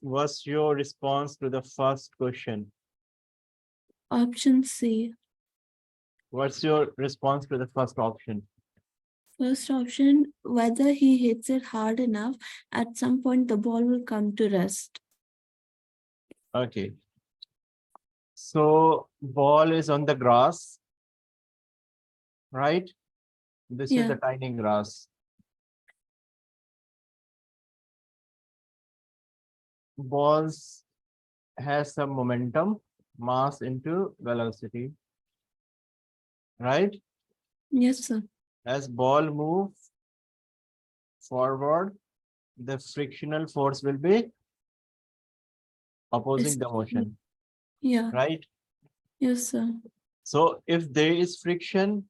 what's your response to the first question? Option C. What's your response to the first option? First option, whether he hits it hard enough, at some point the ball will come to rest. Okay. So ball is on the grass, right? This is Yeah. the tiny grass. Balls has some momentum, mass into velocity, right? Yes, sir. As ball move forward, the frictional force will be opposing the motion, Yeah. right? Yes, sir. So if there is friction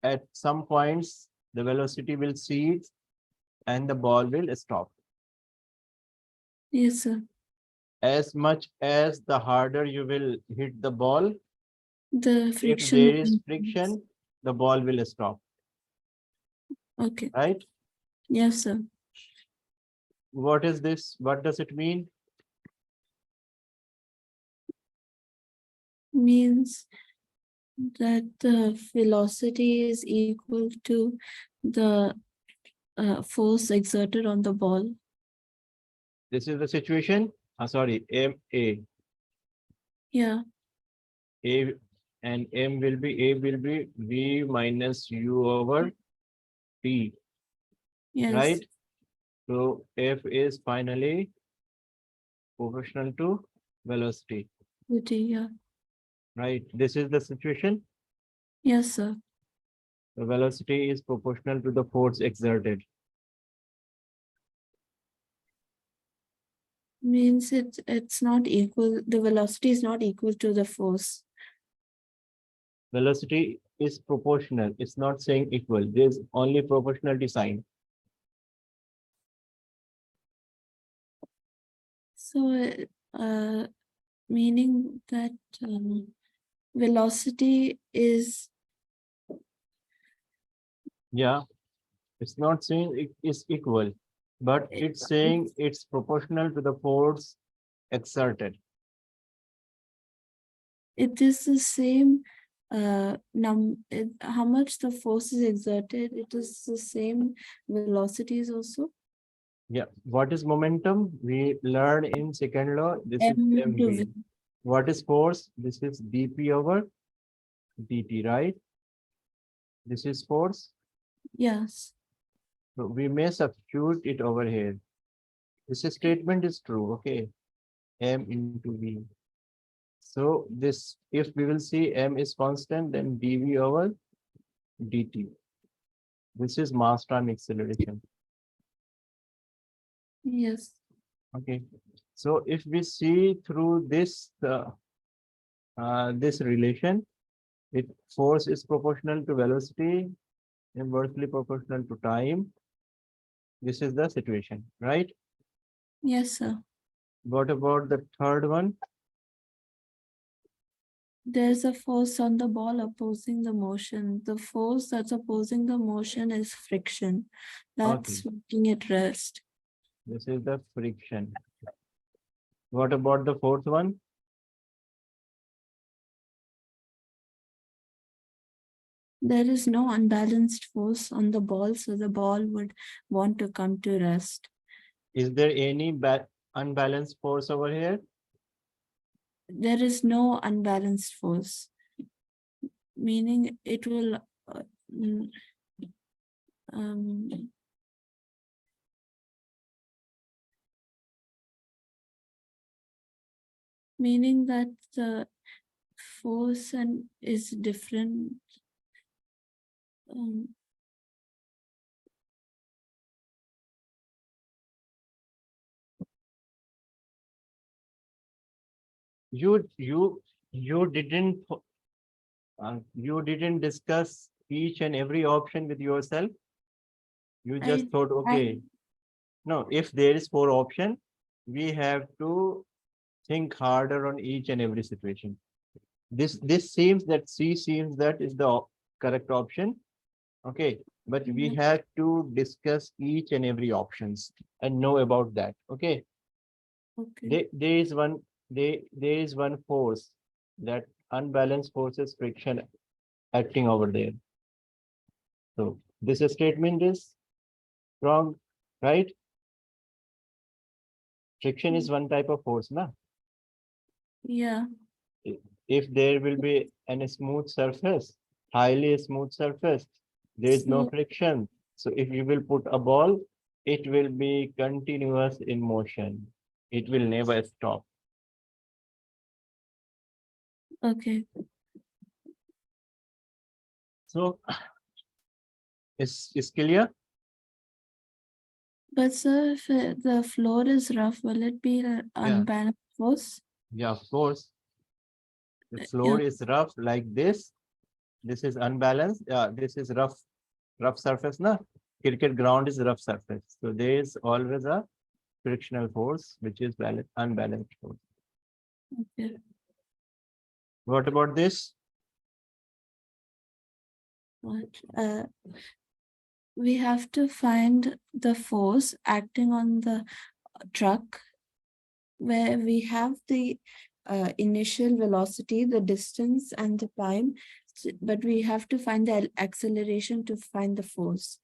at some points, the velocity will cease and the ball will stop. Yes, sir. As much as the harder you will hit the ball, The if friction there will is increase. friction, the ball will stop, Okay. right? Yes, sir. What is this? What does it mean? Means that the velocity is equal to the force exerted on the ball. This is the situation. Sorry, MA. Yeah. A and M will be V minus U over T, Yes. right? So F is finally proportional to velocity, Yeah. right? This is the situation. Yes, sir. The velocity is proportional to the force exerted. Means it's not equal. The velocity is not equal to the force. Velocity is proportional. It's not saying equal. There's only proportionality sign. So, meaning that velocity is. Yeah, it's not saying it is equal, but it's saying it's proportional to the force exerted. It is the same how much the force is exerted, it is the same velocities also. Yeah. What is momentum? We learn in second law. This is M to mv. V. What is force? This is dp over dt, right? This is force. Yes. So we may substitute it over here. This statement is true. Okay. M into v. So this, if we will see m is constant, then dv over dt. This is mass time acceleration. Yes. Okay. So if we see through this this relation, force is proportional to velocity, inversely proportional to time. This is the situation, right? Yes, sir. What about the third one? There's a force on the ball opposing the motion. The force that's opposing the motion is friction. That's making it rest. This is the friction. What about the fourth one? There is no unbalanced force on the ball, so the ball would want to come to rest. Is there any unbalanced force over here? There is no unbalanced force, meaning it will meaning that the force is different. You didn't discuss each and every option with yourself. You just thought, okay, no, if there is 4 option, we have to think harder on each and every situation. This seems that C seems that is the correct option. Okay, but we have to discuss each and every options and know about that. Okay. Okay. There is one force, that unbalanced forces friction acting over there. So this statement is wrong, right? Friction is one type of force, na? Yeah. If there will be a smooth surface, highly smooth surface, there is no So, friction. So if you will put a ball, it will be continuous in motion. It will never stop. okay. So is clear? But sir, if the floor is rough, will it be an Yeah. unbalanced force? Yeah, of course. The Yeah. floor is rough like this. This is unbalanced. Yeah, this is rough surface, na? Cricket ground is rough surface. So there is always a frictional force, which is unbalanced force. Okay. What about this? But, we have to find the force acting on the truck where we have the initial velocity, the distance and the time, but we have to find the acceleration to find the force.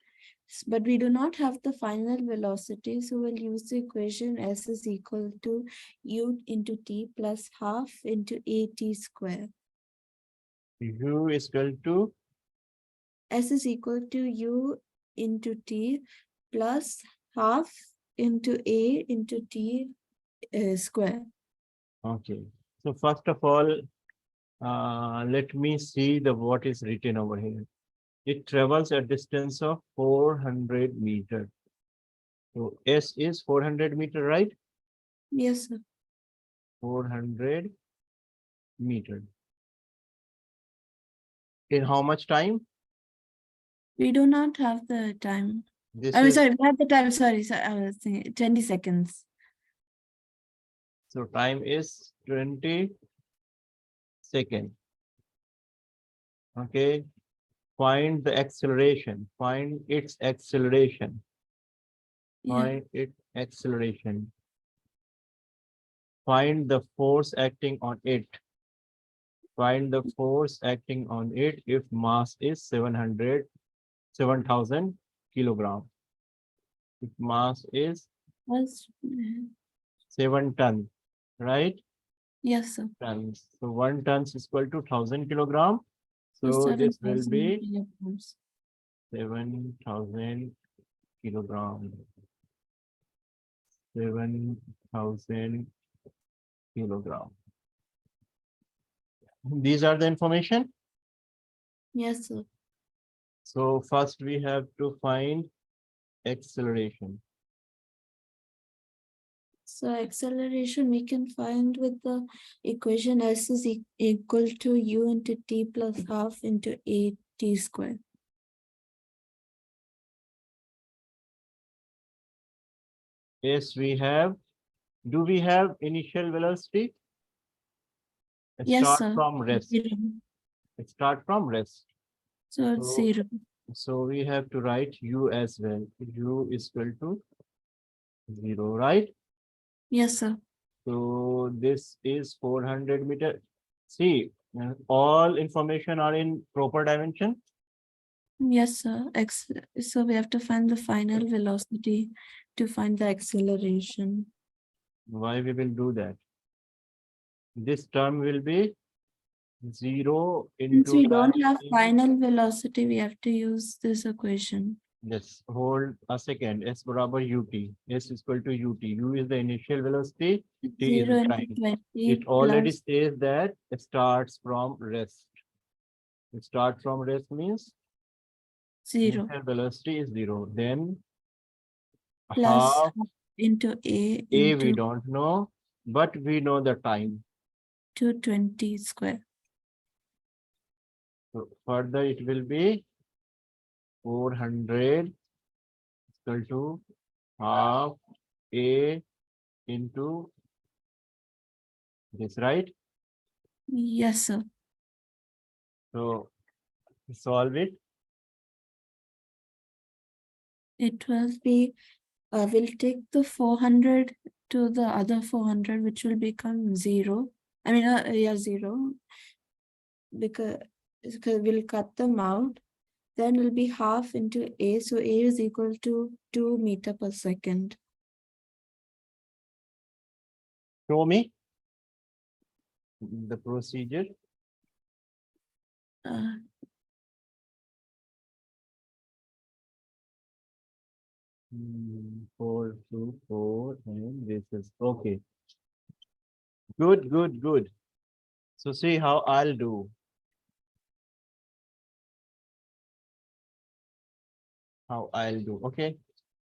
But we do not have the final velocity, so we'll use the equation S is equal to U into T plus half into AT square. U is equal to S is equal to U into T plus half into A into T square. okay. So first of all, let me see the what is written over here. It travels a distance of 400 meters. So S is 400 meter, right? Yes, sir. 400 meters. In how much time? We do not have the time. This Oh, is sorry, we have the time. Sorry, I was thinking 20 seconds. so time is 20 seconds. Okay. Find the acceleration. Find its acceleration. Yeah. Find its acceleration. Find the force acting on it. Find the force acting on it if mass is 7,000 kilogram. If mass is Was 7 tons, right? yes, sir. Tons. So 1 tons is equal to 1,000 kilogram. So So this will 7,000 be kilograms. 7,000 kilogram. 7,000 kilogram. These are the information. Yes, sir. So first we have to find acceleration. So acceleration we can find with the equation S is equal to U into T plus half into A T square. Yes, we have. Do we have initial velocity? Yes, Start sir. from rest. Zero. Start from rest. So it's So, 0. so we have to write U as well. U is equal to 0, right? Yes, sir. So this is 400 meter. See, all information are in proper dimension. Yes, sir. So we have to find the final velocity to find the acceleration. Why we will do that? This term will be 0 Since into we don't time have is, final velocity, we have to use this equation. yes, hold a second. S barabar ut. S is equal to ut. U is the initial velocity. T is 0 the into time. 20 It already plus says that it starts from rest. Start from rest means 0 initial velocity is 0. Then plus half half into A A we into don't know, but we know the time. 220 square. So further it will be 400 equal to half A into this, right? Yes, sir. So solve it. It will be, we'll take the 400 to the other 400, which will become 0. I mean, yeah, 0. Because we'll cut them out. Then it'll be half into A. So A is equal to 2 meter per second. Show me the procedure. Uh, 4 to 4 and this is okay. Good, good, good. So see how I'll do. How I'll do. Okay.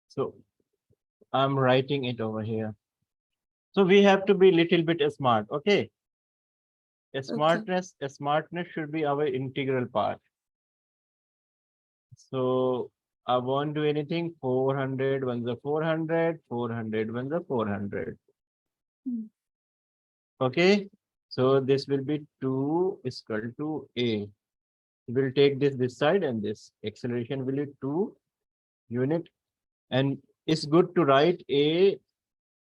So I'm writing it over here. So we have to be little bit smart. Okay. Smartness should be our integral part. So I won't do anything. 400 ones are 400, 400 ones are 400. Hmm. Okay. So this will be 2 is equal to A. We'll take this side and this acceleration will be 2 unit. And it's good to write A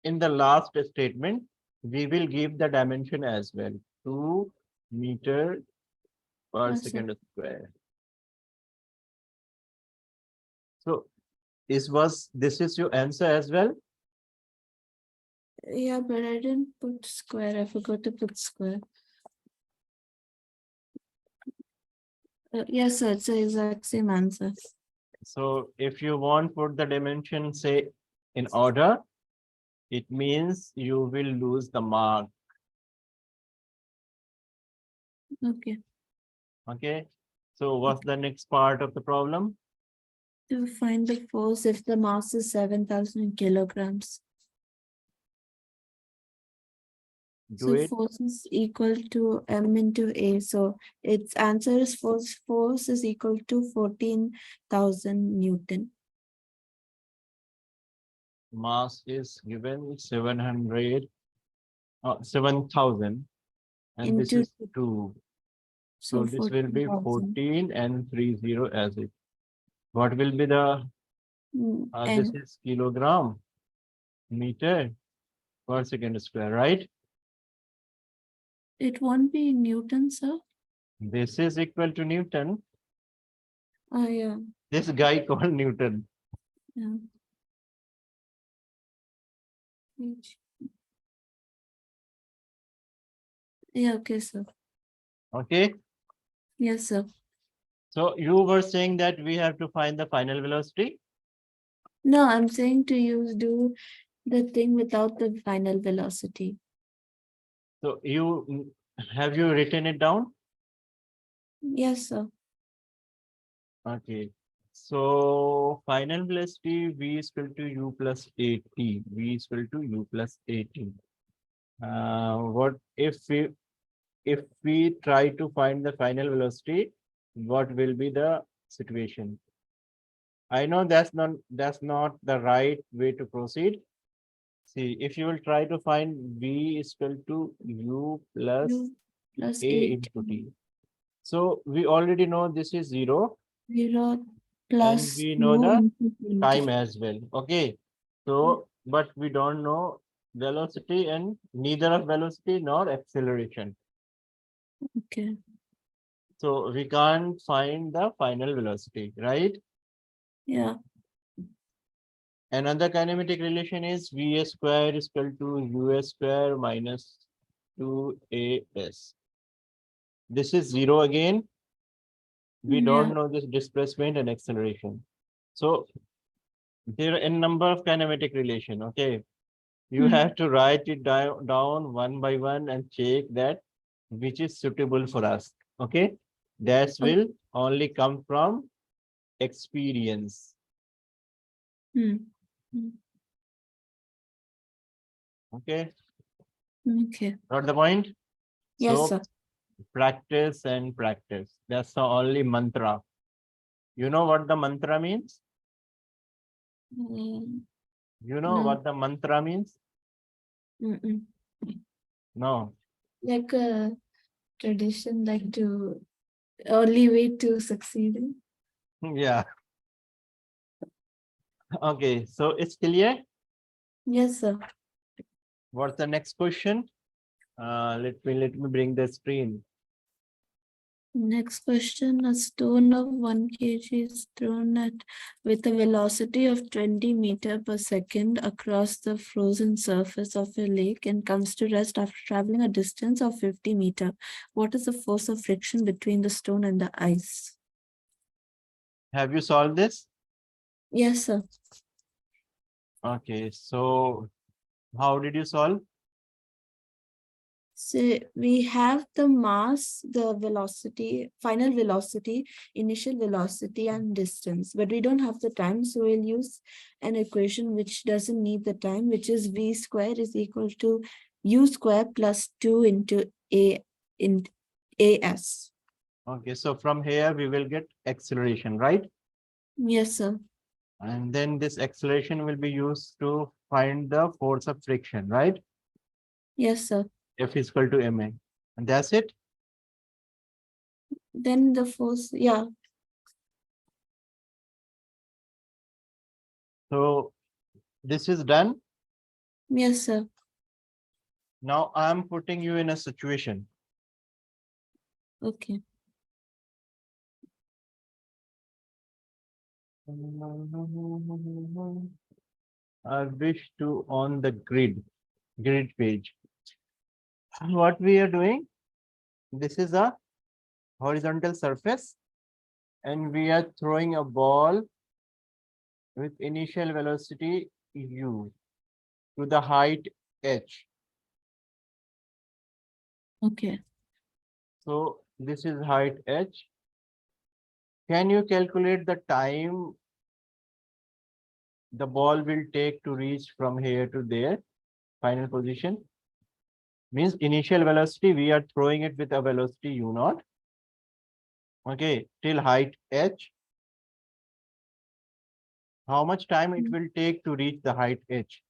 in the last statement. We will give the dimension as well. 2 meter per Yes, sir. second square. So this is your answer as well? Yeah, but I didn't put square. I forgot to put square. Yes, sir. It's the exact same answer. So if you want put the dimension say in order, it means you will lose the mark. Okay. Okay. So what's the next part of the problem? To find the force if the mass is 7,000 kilograms. Do So it. force is equal to M into A. So its answer is force is equal to 14,000 Newton. Mass is given 700, 7,000, and this Into is 2. so So this will be 14,000 14 and 30 as it. What will be the, this N. is kilogram meter per second square, right? It won't be Newton, sir. This is equal to Newton. Oh yeah. This guy called Newton. Yeah. Yeah, okay, sir. Okay. Yes, sir. So you were saying that we have to find the final velocity. No, I'm saying to do the thing without the final velocity. So have you written it down? Yes, sir. Okay. So final velocity v is equal to u plus at. V is equal to u plus at. What if we try to find the final velocity? What will be the situation? I know that's not the right way to proceed. See, if you will try to find v is equal to u plus U plus a 8 into t. So we already know this is 0 0 and plus we know 2 the into time 20. as well. Okay. So, but we don't know velocity and neither of velocity nor acceleration. Okay. So we can't find the final velocity, right? Yeah. Another kinematic relation is v square is equal to u square minus 2as. This is 0 again. We Yeah. don't know this displacement and acceleration. So there are a number of kinematic relation. Okay. You have to write it down one by one and check that which is suitable for us. Okay. That will only come from experience. Okay. Okay. Got the point? Yes, So sir. practice and practice. That's the only mantra. You know what the mantra means? You know No. what the mantra means? No. Like a tradition, like to only way to succeeding. Yeah. Okay. So it's clear. Yes, sir. What's the next question? Let me bring the screen. Next question, a stone of 1 kg is thrown at with a velocity of 20 meter per second across the frozen surface of a lake and comes to rest after traveling a distance of 50 meter. What is the force of friction between the stone and the ice? Have you solved this? Yes, sir. Okay, so how did you solve? So we have the mass, the velocity, final velocity, initial velocity, and distance, but we don't have the time. So we'll use an equation which doesn't need the time, which is v square is equal to u square plus 2 into a in as. Okay, so from here we will get acceleration, right? Yes, sir. And then this acceleration will be used to find the force of friction, right? Yes, sir. F is equal to ma. And that's it. Then the force, yeah. So this is done. Yes, sir. Now I'm putting you in a situation. Okay. I wish to on the grid page. What we are doing, this is a horizontal surface and we are throwing a ball with initial velocity u to the height h. Okay. So this is height h. Can you calculate the time the ball will take to reach from here to there, final position? Means initial velocity, we are throwing it with a velocity u naught. Okay, till height h. How much time it will take to reach the height h?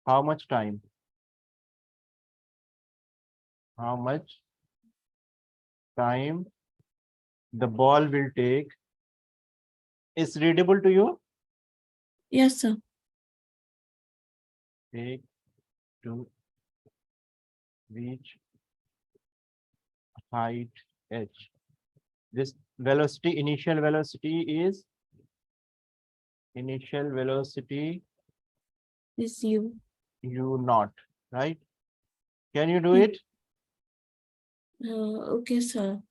How much time? How much time the ball will take? Is readable to you? Yes, sir. Take to reach height h. This velocity, initial velocity is Is you. u naught, right? Can you do Yeah. it? Okay, sir.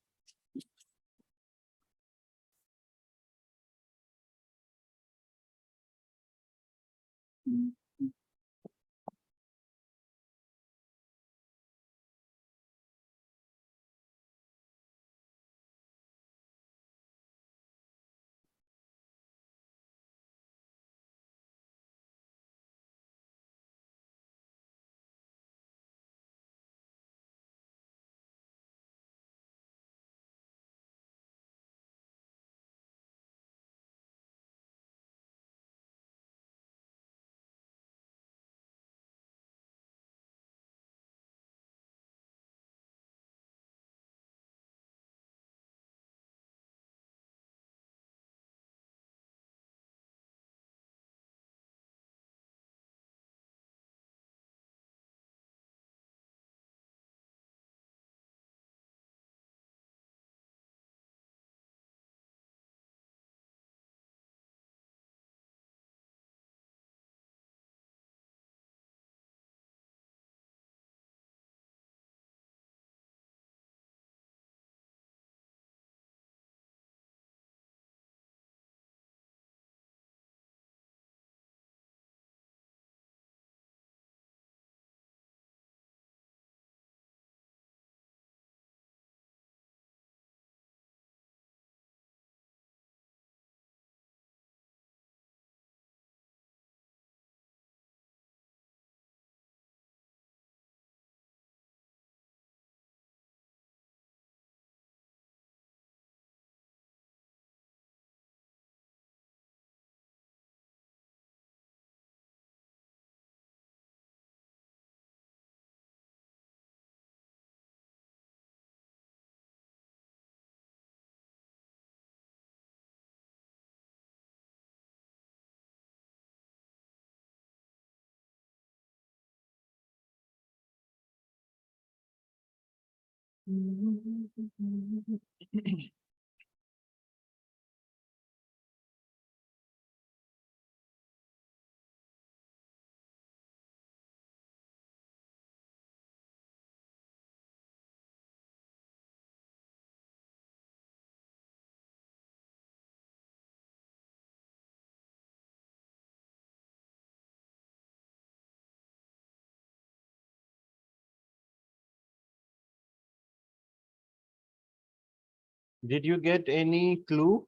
Did you get any clue?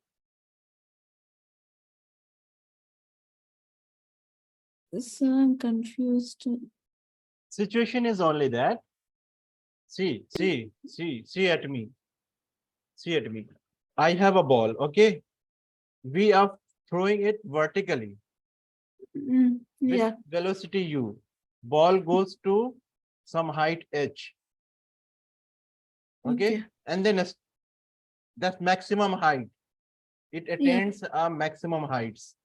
So I'm confused. Situation is only that. See at me. See at me. I have a ball, okay? We are throwing it vertically with Yeah. velocity u. Ball goes to some height h, okay? Okay. And then that's maximum height. It Yeah. attains a maximum heights.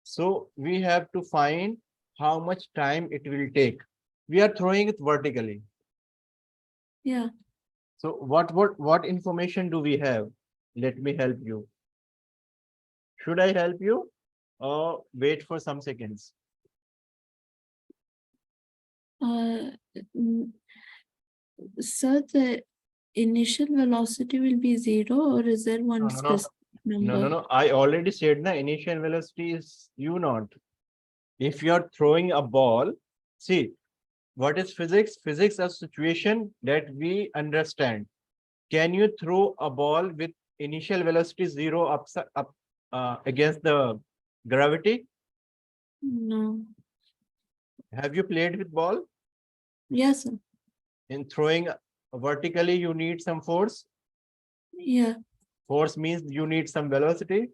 So we have to find how much time it will take. We are throwing it vertically. Yeah. So what information do we have? Let me help you. Should I help you or wait for some seconds? Mm, so the initial velocity will be 0, or is there one No, no, no. specific number? No. I already said the initial velocity is u naught. If you're throwing a ball, see, what is physics? Physics is a situation that we understand. Can you throw a ball with initial velocity 0 up against the gravity? No. Have you played with ball? Yes, sir. In throwing vertically, you need some force. Yeah. Force means you need some velocity.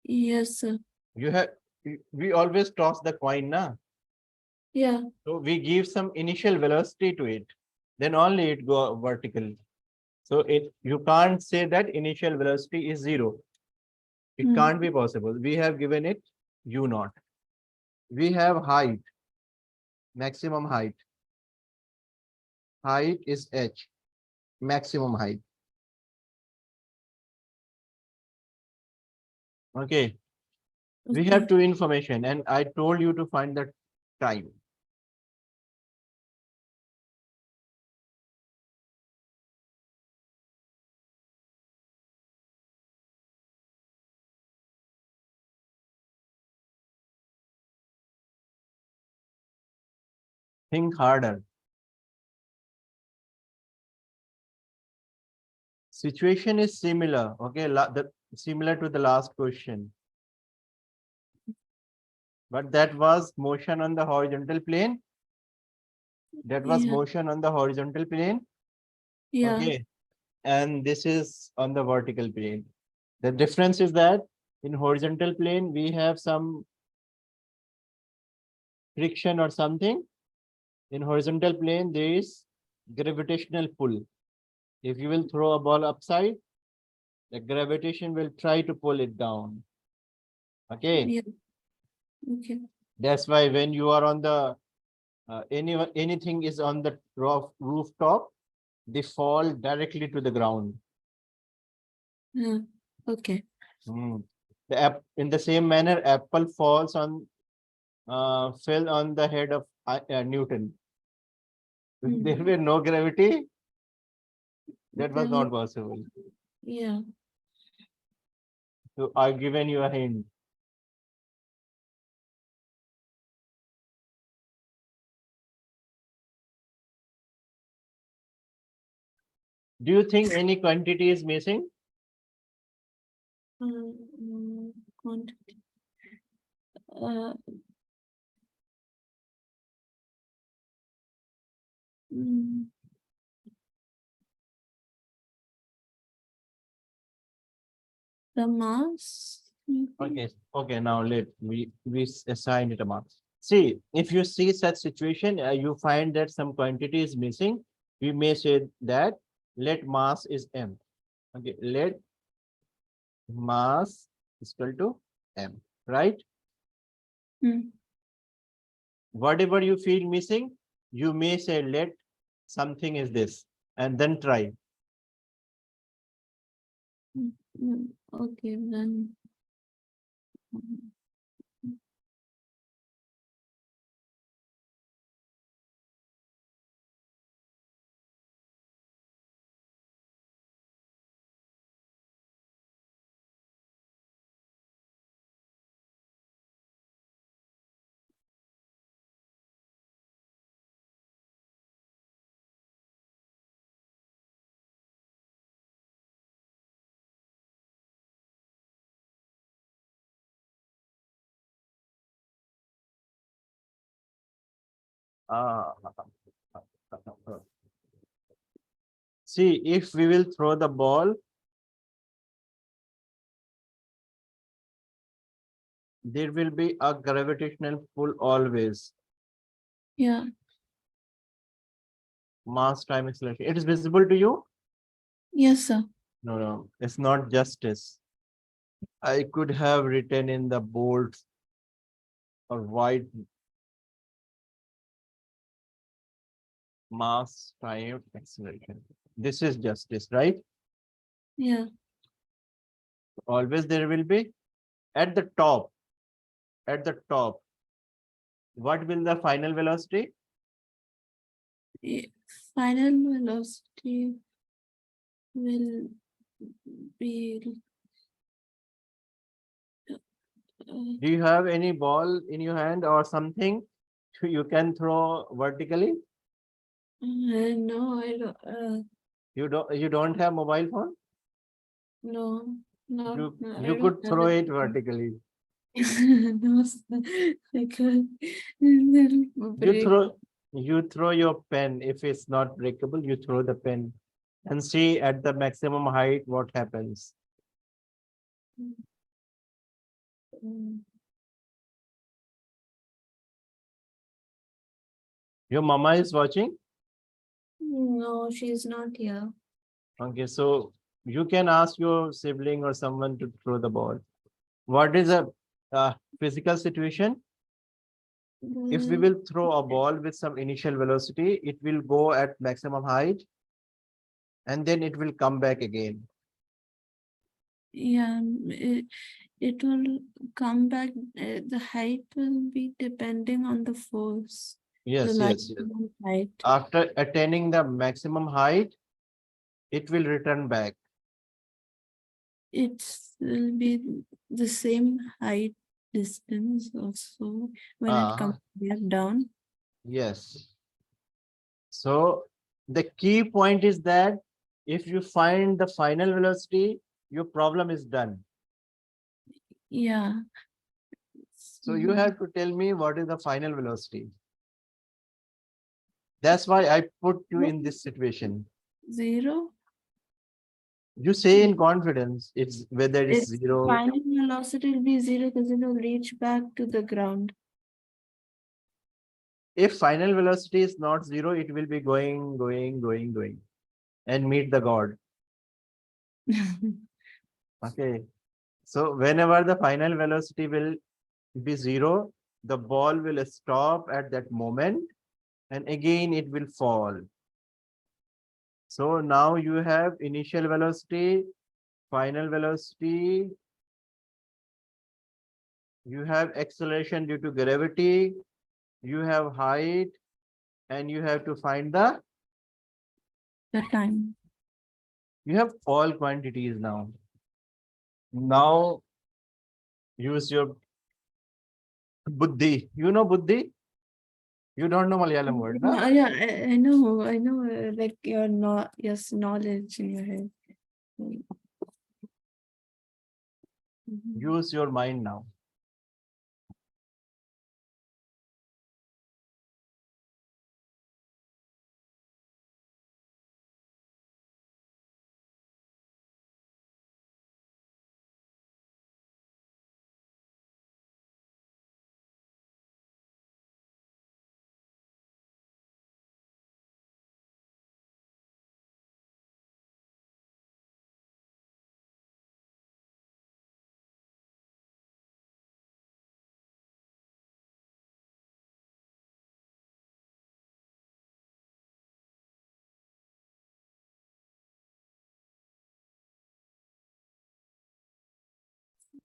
Yes, sir. You have we always toss the coin, na? Yeah. So we give some initial velocity to it, then only it go vertical. So you can't say that initial velocity is 0. It Mm. can't be possible. We have given it u naught. We have height, maximum height. Height is h, maximum height. Okay. We have Okay. two information and I told you to find the time. Think harder. Situation is similar. Okay, similar to the last question. But that was motion on the horizontal plane. That was Yeah. motion on the horizontal plane. Yeah. Okay. And this is on the vertical plane. The difference is that in horizontal plane, we have some friction or something. In horizontal plane, there is gravitational pull. If you will throw a ball upside, the gravitation will try to pull it down. Okay. Yeah. Okay. That's why when you are on the anything is on the rooftop, they fall directly to the ground. Yeah. Okay. Mm. In the same manner, apple falls on fell on the head of Newton. If there were no gravity, that was There not would, possible. yeah. So I've given you a hint. Do you think any quantity is missing? Quantity. Uh, mm, the mass. Okay, okay. Now let we assign it a mark. See, if you see such situation, you find that some quantity is missing. We may say that let mass is m. Okay, let mass is equal to m. Right? Mm. Whatever you feel missing, you may say let something is this. and then try. Okay, then. Ah. See, if we will throw the ball, there will be a gravitational pull always. Yeah. Mass time acceleration. It is visible to you? Yes, sir. No, no, it's not justice. I could have written in the bold or white mass time acceleration. This is justice, right? Yeah. Always there will be at the top. At the top, what will the final velocity? Final velocity will be. Do you have any ball in your hand or something you can throw vertically? No, I don't. You don't have mobile phone? No, no, You no, I you don't could have throw it. it vertically. No, sir, I can't. It'll You break. throw you throw your pen. If it's not breakable, you throw the pen and see at the maximum height what happens. Mm. Your mama is watching. No, she's not here. Okay, so you can ask your sibling or someone to throw the ball. What is a physical situation? If we Mm, will throw a ball with some initial velocity, it will go at maximum height and then it will come back again. Yeah, it will come back. The height will be depending on the force, the Yes, yes, yes. maximum height. After attaining the maximum height, it will return back. It will be the same height distance also when it comes Uh, back down. yes. So the key point is that if you find the final velocity, your problem is done. Yeah. So you have to tell me what is the final velocity. That's why I put you in this situation. 0. You say in confidence, it's whether it's Its zero. final velocity will be 0 because it will reach back to the ground. If final velocity is not zero, it will be going, going, going, going, and meet the God. Okay. So whenever the final velocity will be zero, the ball will stop at that moment and again it will fall. So now you have initial velocity, final velocity, you have acceleration due to gravity, you have height, and you have to find The time. you have all quantities now. Now use your buddhi. You know buddhi? You don't know Malayalam word, na? Yeah, I know, like your yes, knowledge in your head. Mhm. Use your mind now.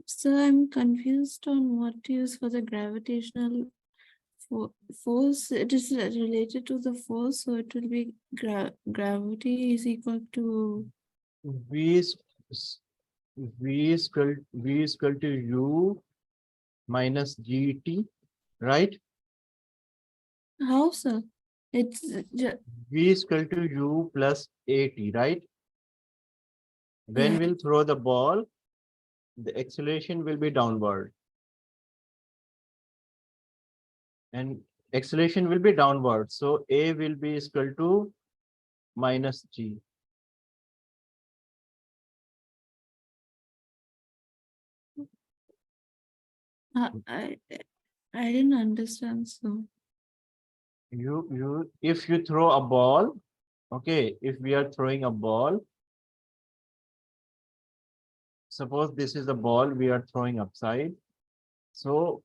So I'm confused on what to use for the gravitational force. It is related to the force, so it will be gravity is equal to V is V is equal to U minus GT, right? how, sir? It's V is equal to U plus AT, right? When yeah. we'll throw the ball, the acceleration will be downward. And acceleration will be downward. So A will be equal to minus G. I I didn't understand. So If you throw a ball, okay, if we are throwing a ball, suppose this is a ball we are throwing upside. So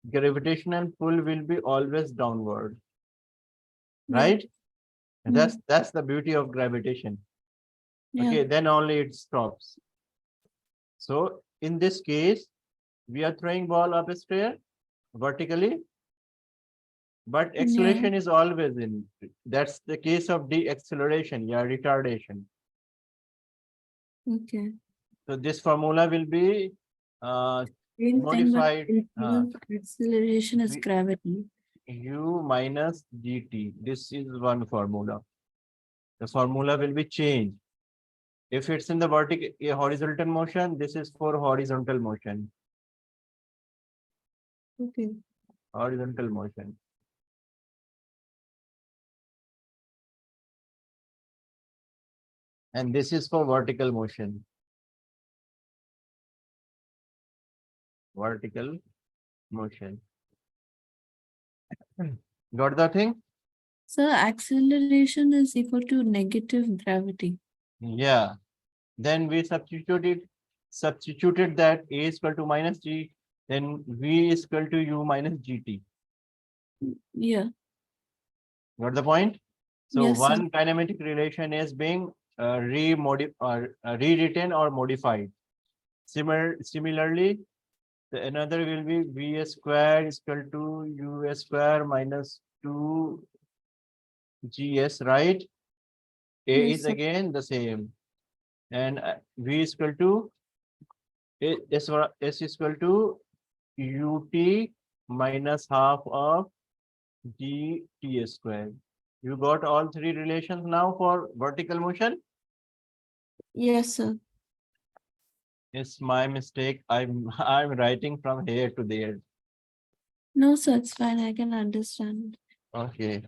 gravitational pull will be always downward, yeah. right? And that's the beauty of gravitation. Yeah. Okay, then only it stops. So in this case, we are throwing ball up a stair vertically, but Yeah. acceleration is always in. That's the case of deceleration, yeah, retardation. Okay. So this formula will be Same thing, but modified influence acceleration is gravity. U minus GT. This is one formula. The formula will be changed. If it's in the vertical horizontal motion, this is for horizontal motion. Okay. Horizontal motion. And this is for vertical motion. Vertical motion. Got the thing? So acceleration is equal to negative gravity. Yeah. Then we substituted that A is equal to minus G, then V is equal to U minus GT. Yeah. Got the point? So Yes, sir. one kinematic relation is being rewritten or modified. Similarly, the another will be V square is equal to U square minus 2GS, right? A Yes, is sir. again the same. And V is equal to S is equal to UT minus half of GT square. You got all three relations now for vertical motion? Yes, sir. It's my mistake. I'm writing from here to there. No, sir, it's fine. I can understand. Okay.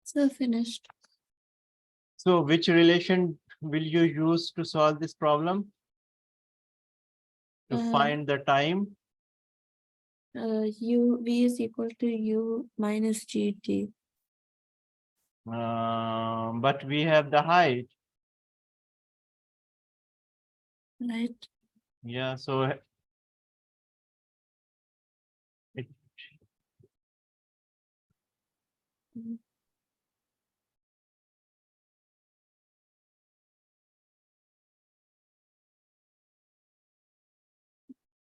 So finished. So which relation will you use to solve this problem? To Uh, find the time? U V is equal to U minus GT. But we have the height. Right? Yeah, so it, Mhm.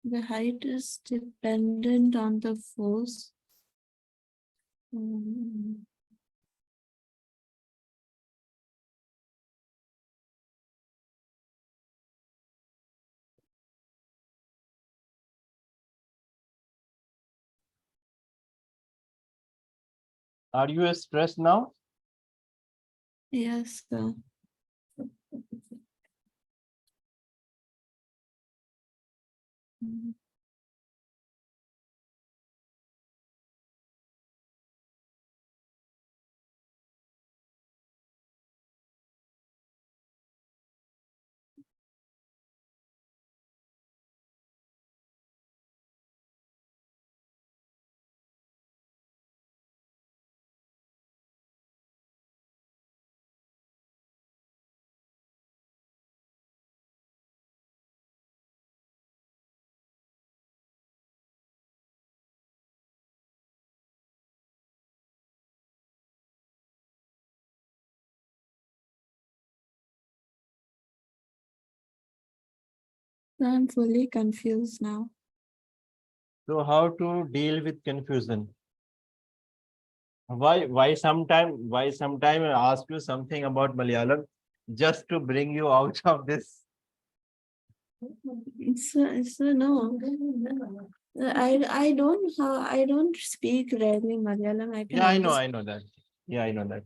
The height is dependent on the force. Mm, are you stressed now? yes, sir. Mhm. I'm fully confused now. So how to deal with confusion? Why sometime I ask you something about Malayalam just to bring you out of this? So no. I don't speak rarely Malayalam. I can Yeah, I know, understand. I know that. Yeah, I know that.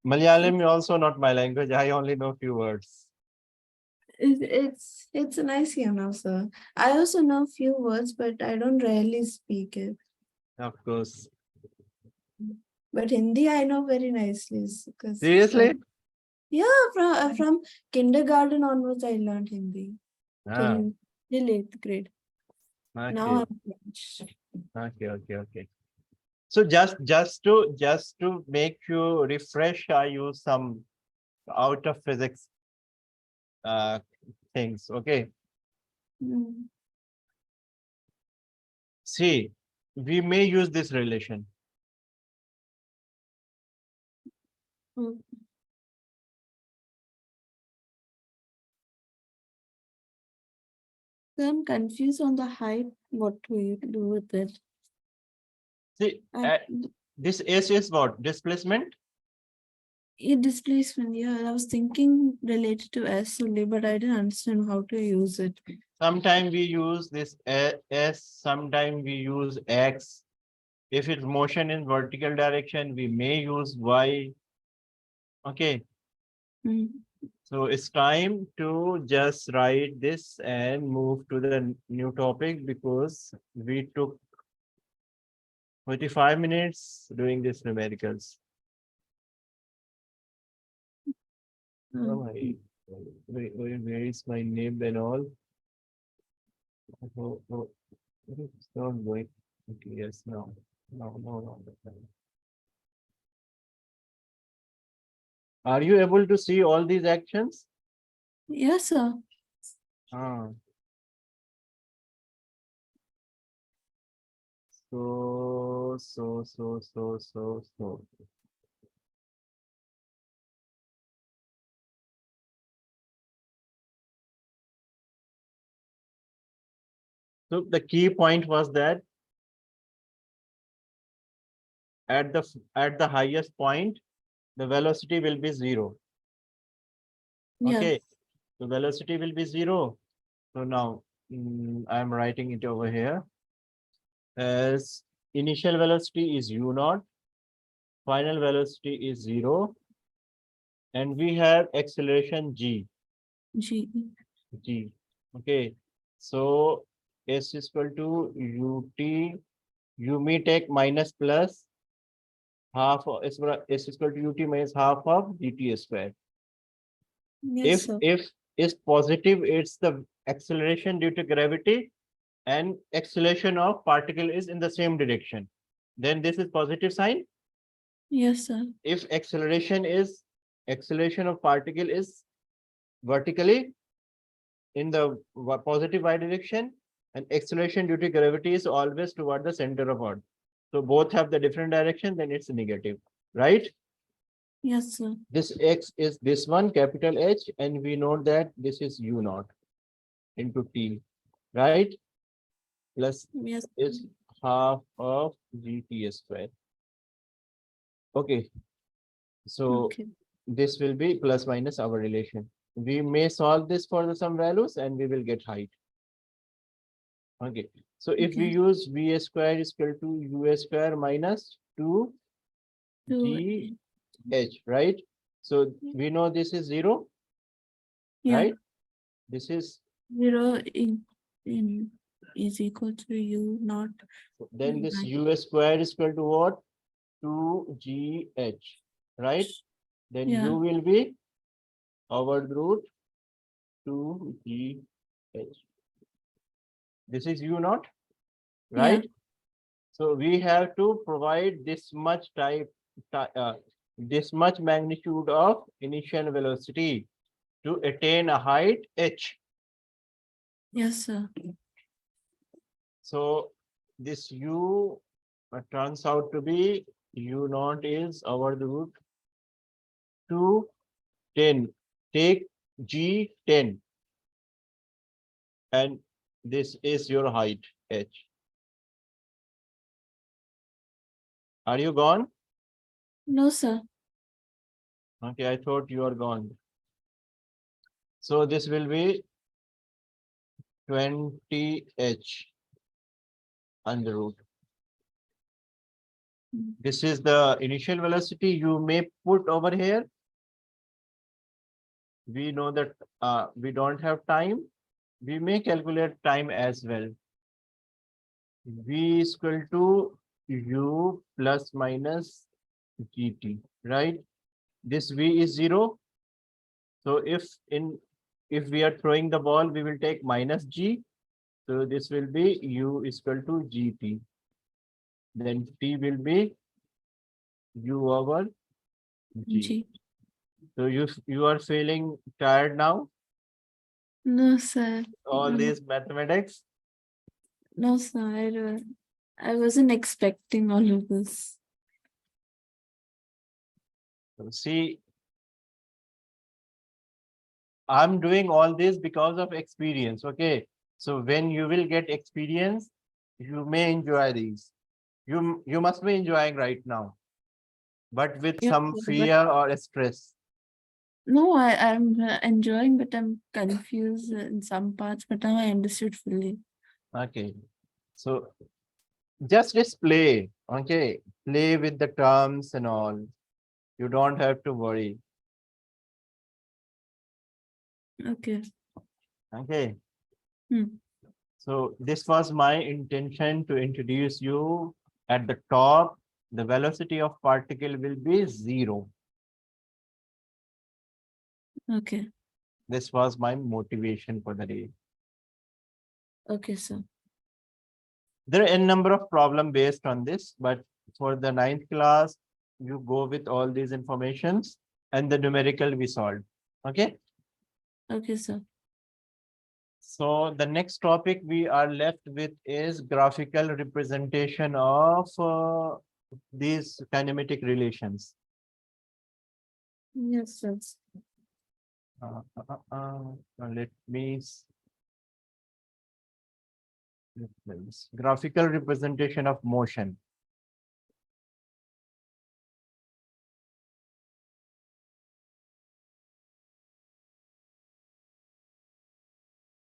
Malayalam is also not my language. I only know few words. It's a nice sir. I also know few words, but I don't rarely speak it. Of course. But Hindi I know very nicely because Seriously? yeah, from kindergarten onwards I learned Hindi Ah, till 8th grade. Now okay, I'm French. okay. So just to make you refresh, I use some out of physics uh things. Okay. Mm. See, we may use this relation. Mm. So I'm confused on the height. What do you do with it? See, I, this S is what? Displacement? displacement. Yeah, I was thinking related to S only, but I didn't understand how to use it. Sometimes we use this S, sometimes we use X. If it's motion in vertical direction, we may use Y. Okay. Mm. So it's time to just write this and move to the new topic because we took 45 minutes doing this numericals. Oh my, where is my name and all? Oh, it's not going. Okay, yes, no. Are you able to see all these actions? Yes, sir. Ah, so. So the key point was that at the highest point, the velocity will be 0. Yeah. Okay, the velocity will be 0. So now I'm writing it over here as initial velocity is u naught, final velocity is 0, and we have acceleration g. G. G. Okay, so s is equal to ut. You may take minus plus half of s is equal to ut minus half of dt square. Yes, If sir. if is positive, it's the acceleration due to gravity, and acceleration of particle is in the same direction. Then this is positive sign. Yes, sir. If acceleration of particle is vertically in the positive y direction, and acceleration due to gravity is always toward the center of earth. So both have the different direction, then it's negative, right? Yes, sir. This x is this one, capital H, and we know that this is u naught into t, right? Plus Yes. is half of gt square. Okay, so Okay. this will be plus minus our relation. We may solve this for some values and we will get height. Okay, so if we Okay. use v square is equal to u square minus 2 To g h, right? So we know this is 0, yeah. right? This is 0 in is equal to u naught. Then this Right. u square is equal to what? 2gh, right? Then Yeah. u will be over root 2gh. This is u naught, Yeah. right? So we have to provide this much this much magnitude of initial velocity to attain a height h. Yes, sir. So this u turns out to be u naught is over the root 2 10. Take g 10 and this is your height h. Are you gone? No, sir. Okay, I thought you are gone. So this will be 20h under root. This is the initial velocity you may put over here. We know that we don't have time. We may calculate time as well. V is equal to u plus minus gt, right? This v is 0. So if we are throwing the ball, we will take minus g. So this will be u is equal to gt. Then t will be u over g. G. So you are feeling tired now? No, sir. All No, these mathematics? no, sir. I wasn't expecting all of this. See, I'm doing all this because of experience. Okay. So when you will get experience, you may enjoy these. You must be enjoying right now, but with Yeah, some sir, but fear or stress. no, I'm enjoying, but I'm confused in some parts. But now I understood fully. Okay. So just play. Okay. Play with the terms and all. You don't have to worry. Okay. Okay. Hmm. So this was my intention to introduce you at the top. The velocity of particle will be 0. Okay. This was my motivation for the day. Okay, sir. There are a number of problems based on this, but for the 9th class, you go with all these informations and the numerical we solved. Okay. Okay, sir. So the next topic we are left with is graphical representation of these kinematic relations. Yes, sir. Let me graphical representation of motion.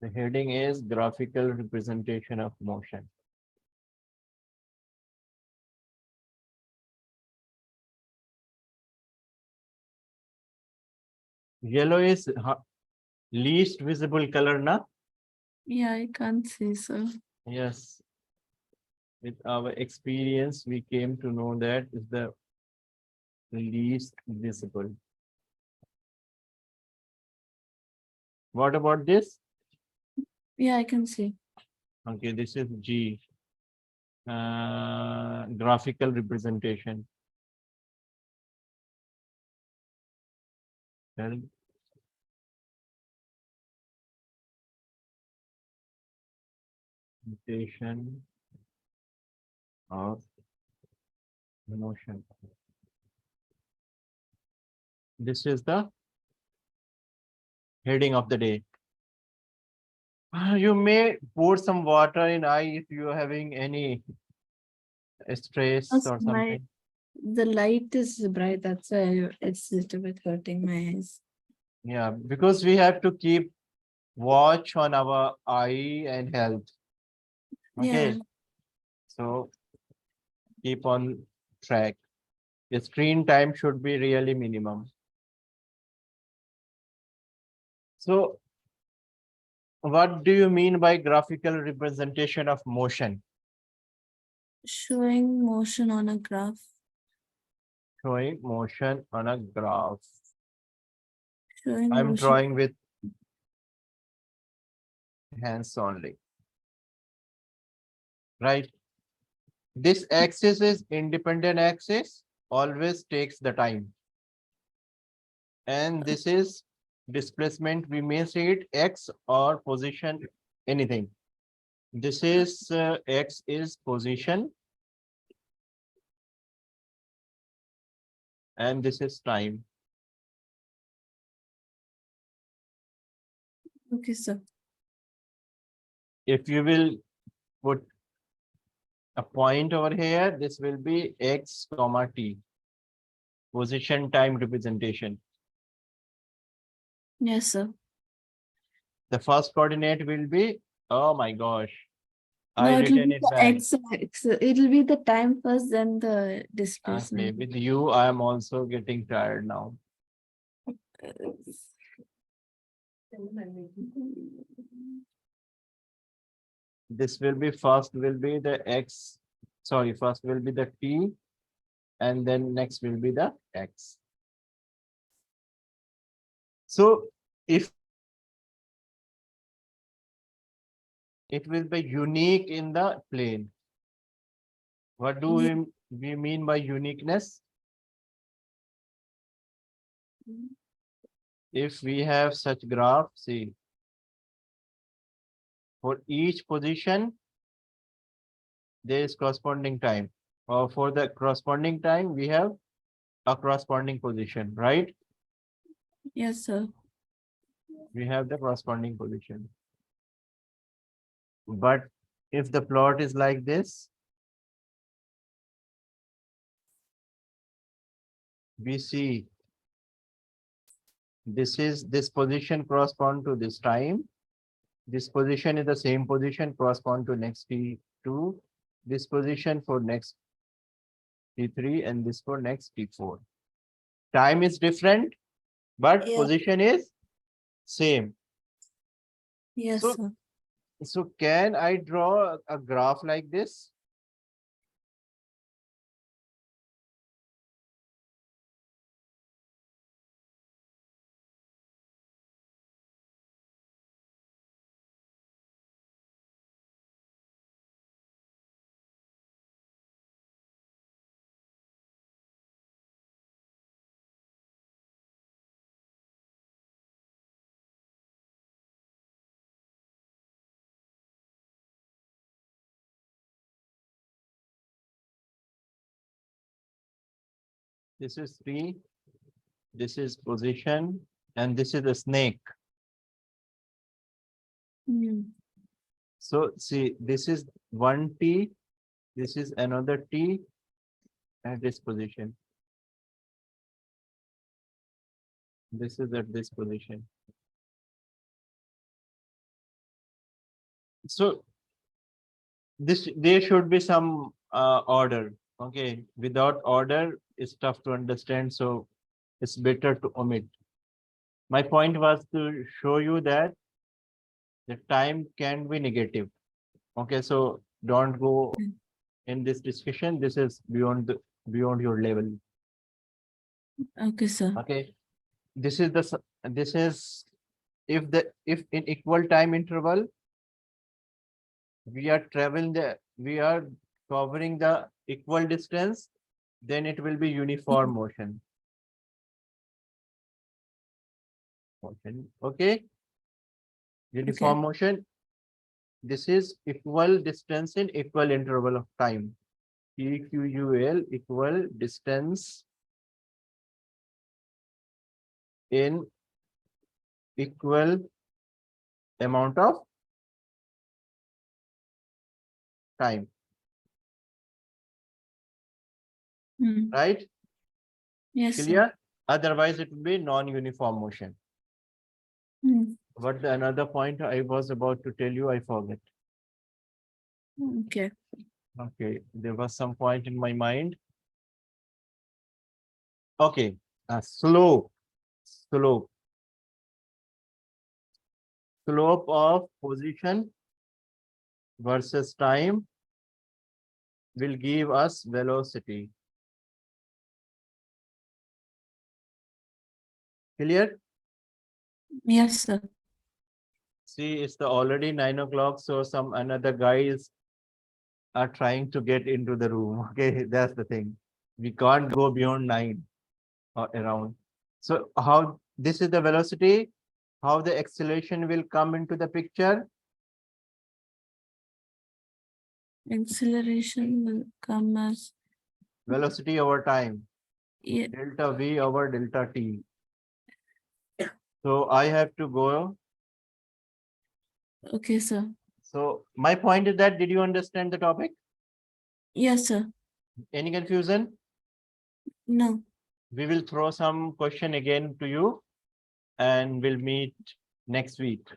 The heading is graphical representation of motion. Yellow is least visible color, na? Yeah, I can't see, sir. Yes. With our experience, we came to know that is the least visible. What about this? Yeah, I can see. Okay, this is G. Graphical representation. Well, representation of motion. This is the heading of the day. You may pour some water in eye if you are having any stress Plus, or something. the light is bright. That's why it's a little bit hurting my eyes. Yeah, because we have to keep watch on our eye and health. Yeah. Okay, so keep on track. The screen time should be really minimum. So What do you mean by graphical representation of motion? Showing motion on a graph. Showing motion on a graph. Showing I'm motion. drawing with hands only. Right? This axis is independent axis, always takes the time. And this is displacement. We may say it X or position, anything. This is X is position. And this is time. Okay, sir. If you will put a point over here, this will be X comma T. Position time representation. Yes, sir. The first coordinate will be, oh my gosh, No, I it'll written be it the back. X. It'll be the time first, then the Okay, displacement. with you, I am also getting tired now. This will be first will be the X, sorry, first will be the T, and then next will be the X. So if it will be unique in the plane. What do we mean by uniqueness? If we have such graph, see, for each position, there is corresponding time. Or for the corresponding time, we have a corresponding position, right? Yes, sir. We have the corresponding position. But if the plot is like this, we see this position correspond to this time. This position is the same position correspond to next T2. This position for next T3 and this for next T4. Time is different, but Yeah. position is same. Yes, So, sir. so can I draw a graph like this? This is T, this is position, and this is a snake. So see, this is one T, this is another T at this position. This is at this position. So this there should be some order. Okay, without order, it's tough to understand. So it's better to omit. My point was to show you that the time can be negative. Okay, so don't go in this discussion. This is beyond your level. Okay, sir. Okay, this is this is if in equal time interval we are traveling we are covering the equal distance, then it will be uniform motion. Okay, uniform motion. This is equal distance in equal interval of time. EQUL equal distance in equal amount of time, right? Yes, sir. Clear? Otherwise, it will be non-uniform motion. What the another point I was about to tell you, I forget. Okay. Okay, there was some point in my mind. Okay, slope. slope of position versus time will give us velocity. Clear? Yes, sir. See, it's already 9 o'clock, so some another guys are trying to get into the room. Okay, that's the thing. We can't go beyond 9 or around. So how this is the velocity, how the acceleration will come into the picture? Acceleration will come as Velocity over time, yeah, delta V over delta T. So I have to go. okay, sir. So my point is that, did you understand the topic? Yes, sir. Any confusion? No. We will throw some question again to you and we'll meet next week.